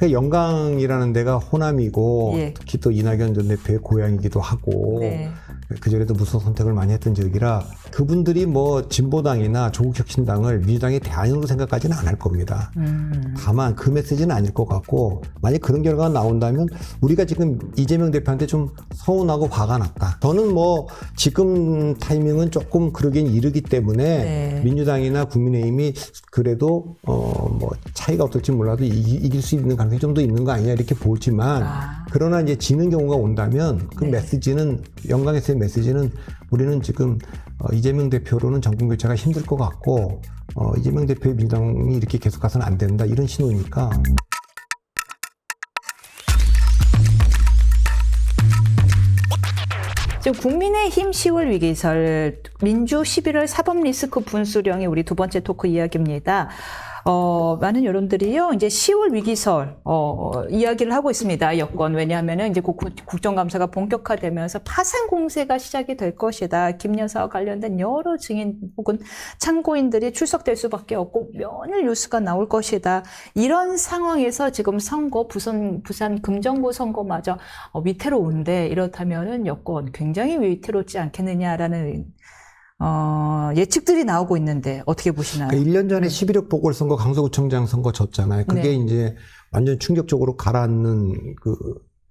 그 영광이라는 데가 호남이고 예. 특히 또 이낙연 전 대표의 고향이기도 하고 네. 그전에도 무소 선택을 많이 했던 지역이라 그분들이 뭐 진보당이나 조국혁신당을 민주당의 대안으로 생각까지는 안 할 겁니다. 다만 그 메시지는 아닐 것 같고 만약 그런 결과가 나온다면 우리가 지금 이재명 대표한테 좀 서운하고 화가 났다. 저는 뭐 지금 타이밍은 조금 그러긴 이르기 때문에 네. 민주당이나 국민의힘이 그래도 뭐 차이가 어떨지 몰라도 이길 수 있는 가능성이 좀 더 있는 거 아니냐 이렇게 보지만 그러나 이제 지는 경우가 온다면 그 네. 메시지는 영광에서의 메시지는 우리는 지금 이재명 대표로는 정권 교체가 힘들 것 같고 이재명 대표의 민주당이 이렇게 계속 가서는 안 된다 이런 신호니까. 지금 국민의힘 10월 위기설, 민주 11월 사법 리스크 분수령이 우리 두 번째 토크 이야기입니다. 많은 여론들이요, 이제 10월 위기설, 이야기를 하고 있습니다. 여권. 왜냐하면은 이제 국정감사가 본격화되면서 파산 공세가 시작이 될 것이다. 김 여사와 관련된 여러 증인 혹은 참고인들이 출석될 수밖에 없고 며칠 뉴스가 나올 것이다. 이런 상황에서 지금 선거, 부산 금정구 선거마저 위태로운데 이렇다면은 여권 굉장히 위태롭지 않겠느냐라는 예측들이 나오고 있는데 어떻게 보시나요? 그러니까 1년 전에 11억 보궐선거 강서구청장 선거 졌잖아요. 그게 네. 이제 완전 충격적으로 가라앉는 그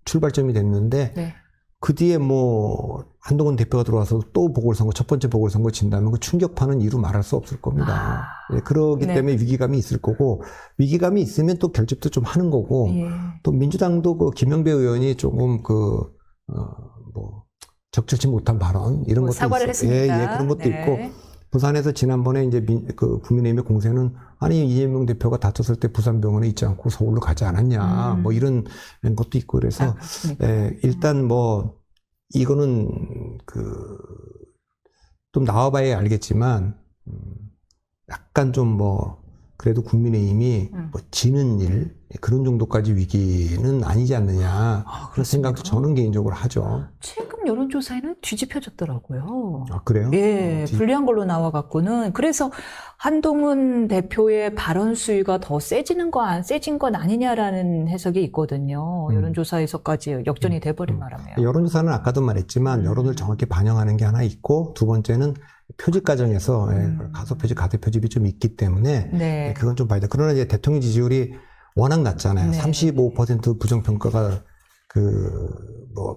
출발점이 됐는데 네. 그 뒤에 뭐 한동훈 대표가 들어와서 또 보궐선거 첫 번째 보궐선거 진다면 그 충격파는 이루 말할 수 없을 겁니다. 그러기 네. 때문에 위기감이 있을 거고 위기감이 있으면 또 결집도 좀 하는 거고 예. 또 민주당도 그 김영배 의원이 조금 적절치 못한 발언 이런 것도 사과를 있어요. 했습니다. 예, 그런 것도 네. 있고 부산에서 지난번에 이제 국민의힘의 공세는 아니 이재명 대표가 다쳤을 때 부산병원에 있지 않고 서울로 가지 않았냐 뭐 이런 것도 있고 그래서 일단 뭐 이거는 좀 나와봐야 알겠지만 약간 좀 그래도 국민의힘이 지는 일 그런 정도까지 위기는 아니지 않느냐 그런 생각도 저는 개인적으로 하죠. 최근 여론조사에는 뒤집혀졌더라고요. 아 그래요? 예, 불리한 걸로 나와갖고는 그래서 한동훈 대표의 발언 수위가 더 세진 건 아니냐라는 해석이 있거든요. 여론조사에서까지 역전이 돼버린 바람에요. 여론조사는 아까도 말했지만 여론을 정확히 반영하는 게 하나 있고 두 번째는 표집 과정에서 가소 표집, 가대 표집이 좀 있기 때문에 네. 그건 좀 봐야 돼. 그러나 이제 대통령 지지율이 워낙 낮잖아요. 네. 35% 부정평가가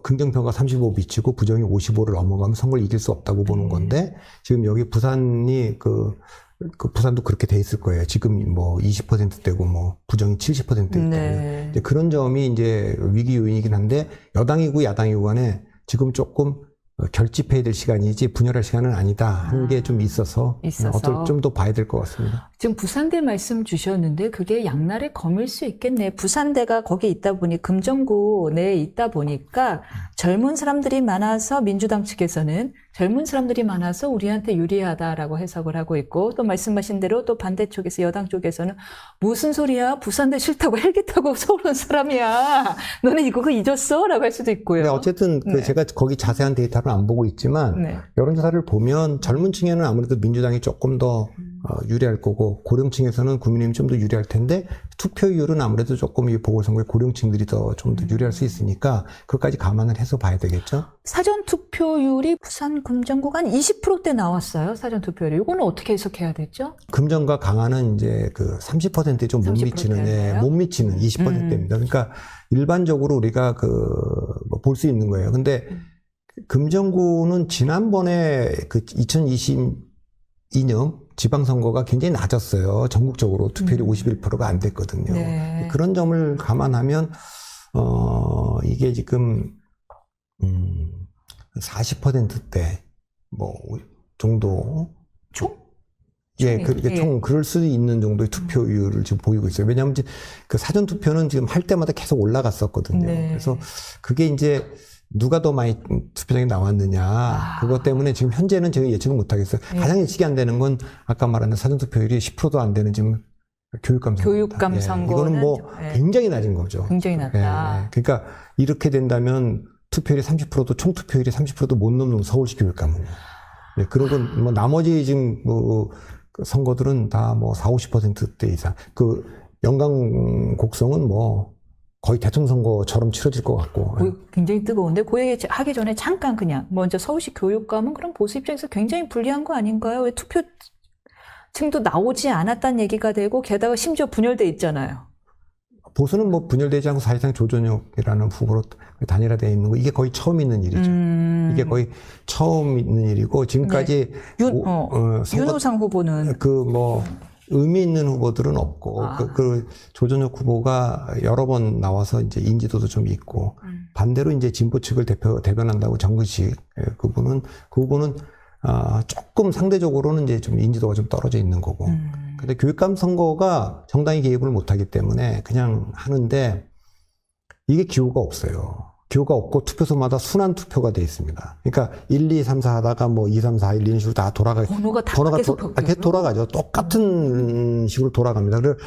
긍정평가 35 미치고 부정이 55를 넘어가면 선거를 이길 수 없다고 보는 건데 지금 여기 부산이 부산도 그렇게 돼 있을 거예요. 지금 20%대고 부정이 70%대 있다고요. 네. 이제 그런 점이 이제 위기 요인이긴 한데 여당이고 야당이고 간에 지금 조금 결집해야 될 시간이지 분열할 시간은 아니다 하는 게 좀 있어서 좀 더 봐야 될 것 같습니다. 지금 부산대 말씀 주셨는데 그게 양날의 검일 수 있겠네. 부산대가 거기 있다 보니 금정구 내에 있다 보니까 젊은 사람들이 많아서 민주당 측에서는 젊은 사람들이 많아서 우리한테 유리하다라고 해석을 하고 있고 또 말씀하신 대로 또 반대쪽에서 여당 쪽에서는 무슨 소리야 부산대 싫다고 헬기 타고 서울 온 사람이야 너네 이거 잊었어? 라고 할 수도 있고요. 근데 어쨌든 제가 거기 자세한 데이터를 안 보고 있지만 여론조사를 보면 젊은 층에는 아무래도 민주당이 조금 더 유리할 거고 고령층에서는 국민의힘이 좀 더 유리할 텐데 투표율은 아무래도 조금 이 보궐선거에 고령층들이 좀 더 유리할 수 있으니까 그것까지 감안을 해서 봐야 되겠죠. 사전 투표율이 부산 금정구가 한 20%대 나왔어요. 사전 투표율이. 이거는 어떻게 해석해야 되죠? 금정과 강화는 이제 30%에 좀 못 미치는, 못 미치는 20%대입니다. 그러니까 일반적으로 우리가 볼 수 있는 거예요. 근데 금정구는 지난번에 2022년 지방선거가 굉장히 낮았어요. 전국적으로 투표율이 51%가 안 됐거든요. 네. 그런 점을 감안하면, 이게 지금, 40%대, 정도. 총? 예, 그럴 수 있는 정도의 투표율을 지금 보이고 있어요. 왜냐하면 그 사전투표는 지금 할 때마다 계속 올라갔었거든요. 네. 그래서 그게 이제 누가 더 많이 투표장에 나왔느냐. 그것 때문에 지금 현재는 제가 예측을 못하겠어요. 가장 예측이 안 되는 건 아까 말한 사전투표율이 10%도 안 되는 지금 교육감 선거. 교육감 선거는 이거는 굉장히 낮은 거죠. 굉장히 낮다. 그러니까 이렇게 된다면 투표율이 30%도 총투표율이 30%도 못 넘는 서울시 교육감은. 그런 건 나머지 지금 선거들은 다 40, 50%대 이상. 영광 곡성은 거의 대통령 선거처럼 치러질 것 같고. 굉장히 뜨거운데 그 얘기 하기 전에 잠깐 그냥 먼저 서울시 교육감은 그럼 보수 입장에서 굉장히 불리한 거 아닌가요? 왜 투표층도 나오지 않았다는 얘기가 되고 게다가 심지어 분열돼 있잖아요. 보수는 뭐 분열되지 않고 사실상 조전혁이라는 후보로 단일화되어 있는 거 이게 거의 처음 있는 일이죠. 이게 거의 처음 있는 일이고 지금까지 윤호상 후보는 의미 있는 후보들은 없고 그 조전혁 후보가 여러 번 나와서 이제 인지도도 좀 있고 반대로 이제 진보 측을 대변한다고 정근식 그 후보는 조금 상대적으로는 이제 좀 인지도가 좀 떨어져 있는 거고. 근데 교육감 선거가 정당이 개입을 못하기 때문에 그냥 하는데 이게 기호가 없어요. 기호가 없고 투표소마다 순환 투표가 돼 있습니다. 그러니까 1, 2, 3, 4 하다가 뭐 2, 3, 4, 1 이런 식으로 다 번호가 계속 돌아가죠. 똑같은 식으로 돌아갑니다. 그래서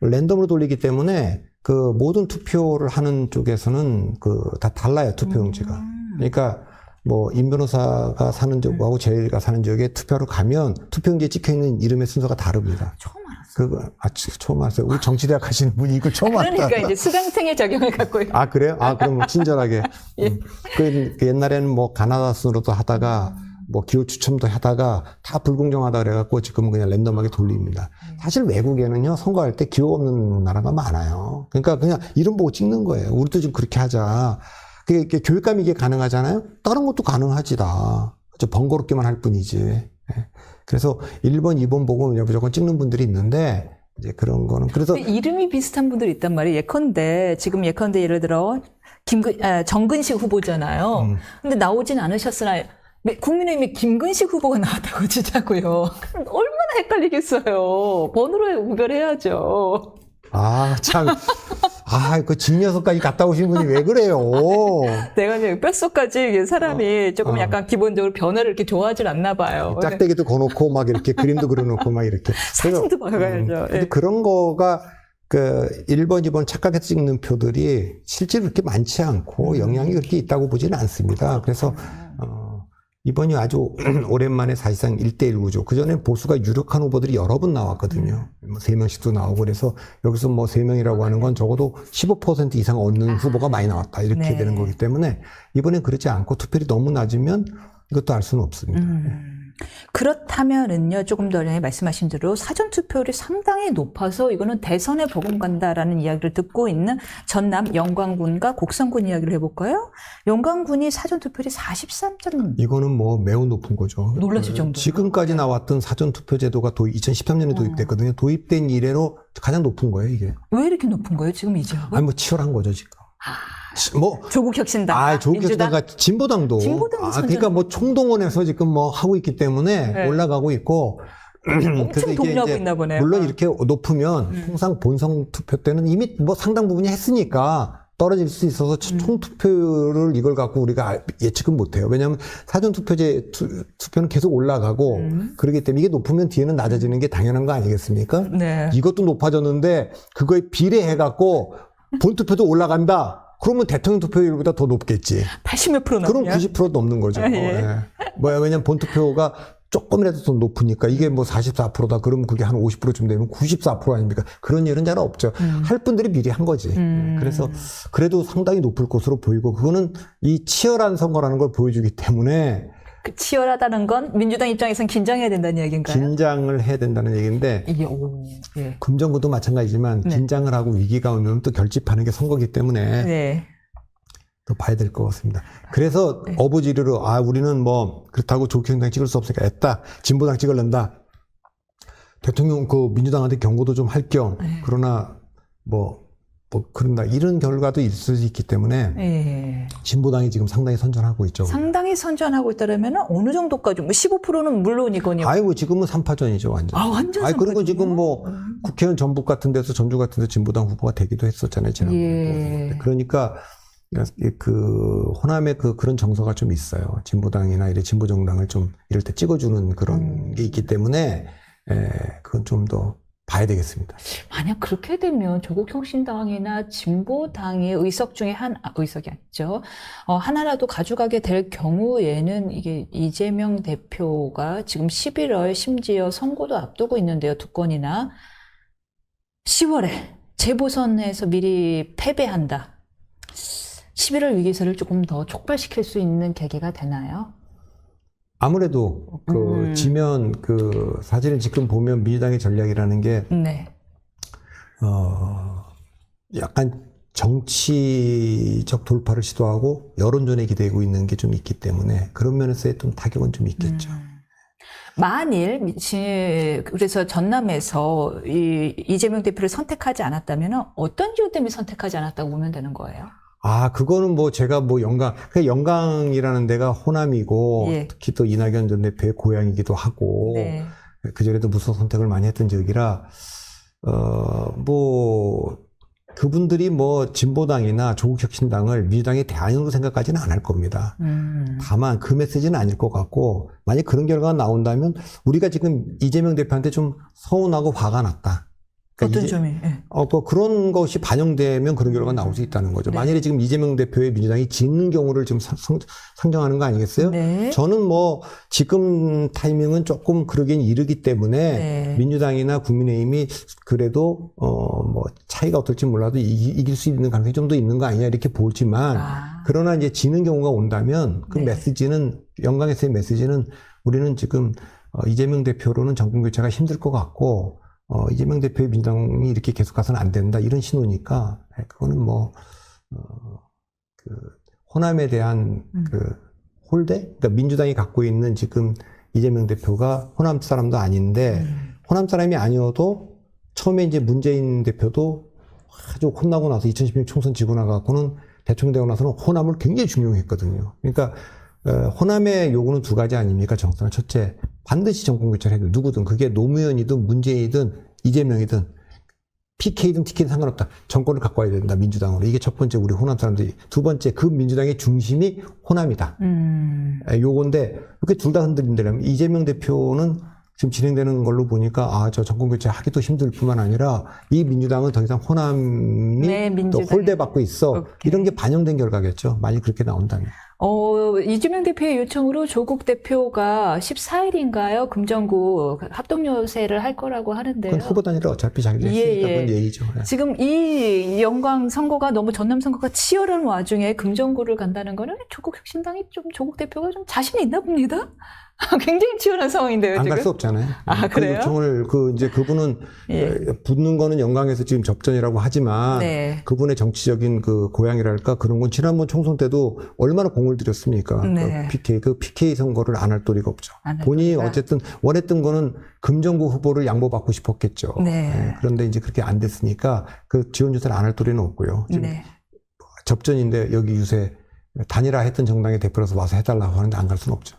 랜덤으로 돌리기 때문에 그 모든 투표를 하는 쪽에서는 다 달라요. 투표용지가. 그러니까 뭐 임 변호사가 사는 지역하고 제가 사는 지역에 투표하러 가면 투표용지에 찍혀있는 이름의 순서가 다릅니다. 처음 알았어요. 처음 알았어요. 우리 정치대학 가시는 분이 이걸 처음 알았다. 그러니까 이제 수강생의 적용을 갖고 있어요. 아, 그래요? 그럼 친절하게. 예. 그 옛날에는 뭐 가나다 순으로도 하다가 뭐 기호 추첨도 하다가 다 불공정하다 그래갖고 지금은 그냥 랜덤하게 돌립니다. 사실 외국에는요, 선거할 때 기호 없는 나라가 많아요. 그러니까 그냥 이름 보고 찍는 거예요. 우리도 좀 그렇게 하자. 그게 교육감이 이게 가능하잖아요? 다른 것도 가능하지 다. 번거롭게만 할 뿐이지. 그래서 1번, 2번 보고 무조건 찍는 분들이 있는데, 이제 그런 거는. 그래서. 이름이 비슷한 분들이 있단 말이에요. 예컨대 예를 들어, 정근식 후보잖아요. 근데 나오진 않으셨으나, 국민의힘에 김근식 후보가 나왔다고 치자고요. 얼마나 헷갈리겠어요. 번호로 구별해야죠. 그 진녀석까지 갔다 오신 분이 왜 그래요? 내가 이제 뼛속까지 사람이 조금 약간 기본적으로 변화를 이렇게 좋아하질 않나 봐요. 짝대기도 거놓고 막 이렇게 그림도 그려놓고 막 이렇게. 사진도 봐가야죠. 근데 그런 거가 1번, 2번 착각해서 찍는 표들이 실제로 그렇게 많지 않고 영향이 그렇게 있다고 보지는 않습니다. 그래서, 이번이 아주 오랜만에 사실상 1대1 구조. 그전에 보수가 유력한 후보들이 여러 분 나왔거든요. 뭐 3명씩도 나오고 그래서 여기서 뭐 3명이라고 하는 건 적어도 15% 이상 얻는 후보가 많이 나왔다. 이렇게 되는 거기 때문에 이번엔 그렇지 않고 투표율이 너무 낮으면 이것도 알 수는 없습니다. 그렇다면은요, 조금 더 전에 말씀하신 대로 사전투표율이 상당히 높아서 이거는 대선에 버금간다라는 이야기를 듣고 있는 전남 영광군과 곡성군 이야기를 해볼까요? 영광군이 사전투표율이 43.. 이거는 뭐 매우 높은 거죠. 놀라실 정도로. 지금까지 나왔던 사전투표 제도가 2013년에 도입됐거든요. 도입된 이래로 가장 높은 거예요, 이게. 왜 이렇게 높은 거예요, 지금 이제? 뭐 치열한 거죠, 지금. 조국혁신당. 조국혁신당과 진보당도. 그러니까 뭐 총동원해서 지금 뭐 하고 있기 때문에 올라가고 있고. 엄청 동요하고 있나 보네요. 물론 이렇게 높으면 통상 본선 투표 때는 이미 뭐 상당 부분이 했으니까 떨어질 수 있어서 총투표를 이걸 갖고 우리가 예측은 못해요. 왜냐하면 투표는 계속 올라가고 그렇기 때문에 이게 높으면 뒤에는 낮아지는 게 당연한 거 아니겠습니까? 네. 이것도 높아졌는데 그거에 비례해갖고 본투표도 올라간다. 그러면 대통령 투표율보다 더 높겠지. 80몇 프로 넘냐? 그럼 90% 넘는 거죠. 왜냐면 본투표가 조금이라도 더 높으니까 이게 뭐 44%다. 그러면 그게 한 50%쯤 되면 94% 아닙니까? 그런 일은 잘 없죠. 할 분들이 미리 한 거지. 그래서 그래도 상당히 높을 것으로 보이고 그거는 이 치열한 선거라는 걸 보여주기 때문에 치열하다는 건 민주당 입장에서는 긴장해야 된다는 얘기인가요? 긴장을 해야 된다는 얘기인데 금정구도 마찬가지지만 긴장을 하고 위기가 오면 또 결집하는 게 선거기 때문에 또 봐야 될 것 같습니다. 그래서 어부지리로 우리는 뭐 그렇다고 조국혁신당 찍을 수 없으니까 애따 진보당 찍을란다. 대통령 민주당한테 경고도 좀 할 겸 그러나 그런다. 이런 결과도 있을 수 있기 때문에 진보당이 지금 상당히 선전하고 있죠. 상당히 선전하고 있다면 어느 정도까지? 15%는 물론이거니요. 지금은 3파전이죠, 완전. 완전 3파전. 그리고 지금 국회의원 전북 같은 데서 전주 같은 데 진보당 후보가 되기도 했었잖아요, 지난번에. 그러니까 호남에 그런 정서가 좀 있어요. 진보당이나 진보 정당을 좀 이럴 때 찍어주는 그런 게 있기 때문에 그건 좀 더 봐야 되겠습니다. 만약 그렇게 되면 조국혁신당이나 진보당의 의석 중에 의석이 아니죠. 하나라도 가져가게 될 경우에는 이게 이재명 대표가 지금 11월 심지어 선거도 앞두고 있는데요. 두 건이나 10월에 재보선에서 미리 패배한다. 11월 위기설을 조금 더 촉발시킬 수 있는 계기가 되나요? 아무래도 지면 사진을 지금 보면 민주당의 전략이라는 게 네. 약간 정치적 돌파를 시도하고 여론전에 기대고 있는 게 좀 있기 때문에 그런 면에서의 좀 타격은 좀 있겠죠. 만일 그래서 전남에서 이재명 대표를 선택하지 않았다면 어떤 이유 때문에 선택하지 않았다고 보면 되는 거예요? 그거는 제가 영광이라는 데가 호남이고, 예. 특히 또 이낙연 전 대표의 고향이기도 하고, 네. 그전에도 무소 선택을 많이 했던 지역이라, 그분들이 진보당이나 조국혁신당을 민주당의 대안으로 생각하지는 않을 겁니다. 다만 그 메시지는 아닐 것 같고, 만약 그런 결과가 나온다면, 우리가 지금 이재명 대표한테 좀 서운하고 화가 났다. 그러니까 어떤 점이? 예. 그런 것이 반영되면 그런 결과가 나올 수 있다는 거죠. 네. 만일에 지금 이재명 대표의 민주당이 지는 경우를 지금 상정하는 거 아니겠어요? 네. 저는 지금 타이밍은 조금 그러기엔 이르기 때문에 네. 민주당이나 국민의힘이 그래도 차이가 어떨지 몰라도 이길 수 있는 가능성이 좀 더 있는 거 아니냐 이렇게 보지만 그러나 이제 지는 경우가 온다면 그 네. 메시지는 영광에서의 메시지는 우리는 지금 이재명 대표로는 정권 교체가 힘들 것 같고 이재명 대표의 민주당이 이렇게 계속 가서는 안 된다 이런 신호니까 그거는 호남에 대한 홀대, 그러니까 민주당이 갖고 있는 지금 이재명 대표가 호남 사람도 아닌데 호남 사람이 아니어도 처음에 이제 문재인 대표도 아주 혼나고 나서 2016 총선 지고 나가고는 대통령 되고 나서는 호남을 굉장히 중용했거든요. 그러니까 호남의 요구는 두 가지 아닙니까? 정서는 첫째, 반드시 정권 교체를 해야 돼. 누구든 그게 노무현이든 문재인이든 이재명이든 PK든 TK든 상관없다. 정권을 갖고 와야 된다. 민주당으로. 이게 첫 번째 우리 호남 사람들이. 두 번째 그 민주당의 중심이 호남이다. 요건데 이렇게 둘 다 흔들린다면 이재명 대표는 지금 진행되는 걸로 보니까 저 정권 교체 하기도 힘들 뿐만 아니라 이 민주당은 더 이상 호남이 네, 또 홀대받고 있어. 오케이. 이런 게 반영된 결과겠죠. 만약 그렇게 나온다면. 이재명 대표의 요청으로 조국 대표가 14일인가요? 금정구 합동요새를 할 거라고 하는데요. 그건 후보 단위로 어차피 자기들이 했으니까 그건 얘기죠. 예. 지금 이 영광 선거가 너무 전남 선거가 치열한 와중에 금정구를 간다는 거는 조국 혁신당이 조국 대표가 좀 자신이 있나 봅니다. 굉장히 치열한 상황인데요, 안 지금. 갈 수 없잖아요. 그래요? 요청을 이제 그분은 붙는 거는 영광에서 지금 접전이라고 하지만 네. 그분의 정치적인 고향이랄까 그런 건 지난번 총선 때도 얼마나 공을 들였습니까? 네. PK 선거를 안 할 도리가 없죠. 안 할 본인이 도리가. 어쨌든 원했던 거는 금정구 후보를 양보받고 싶었겠죠. 네. 그런데 이제 그렇게 안 됐으니까 그 지원 조사를 안 할 도리는 없고요. 지금 네. 접전인데 여기 요새 단일화 했던 정당의 대표로서 와서 해달라고 하는데 안 갈 수는 없죠.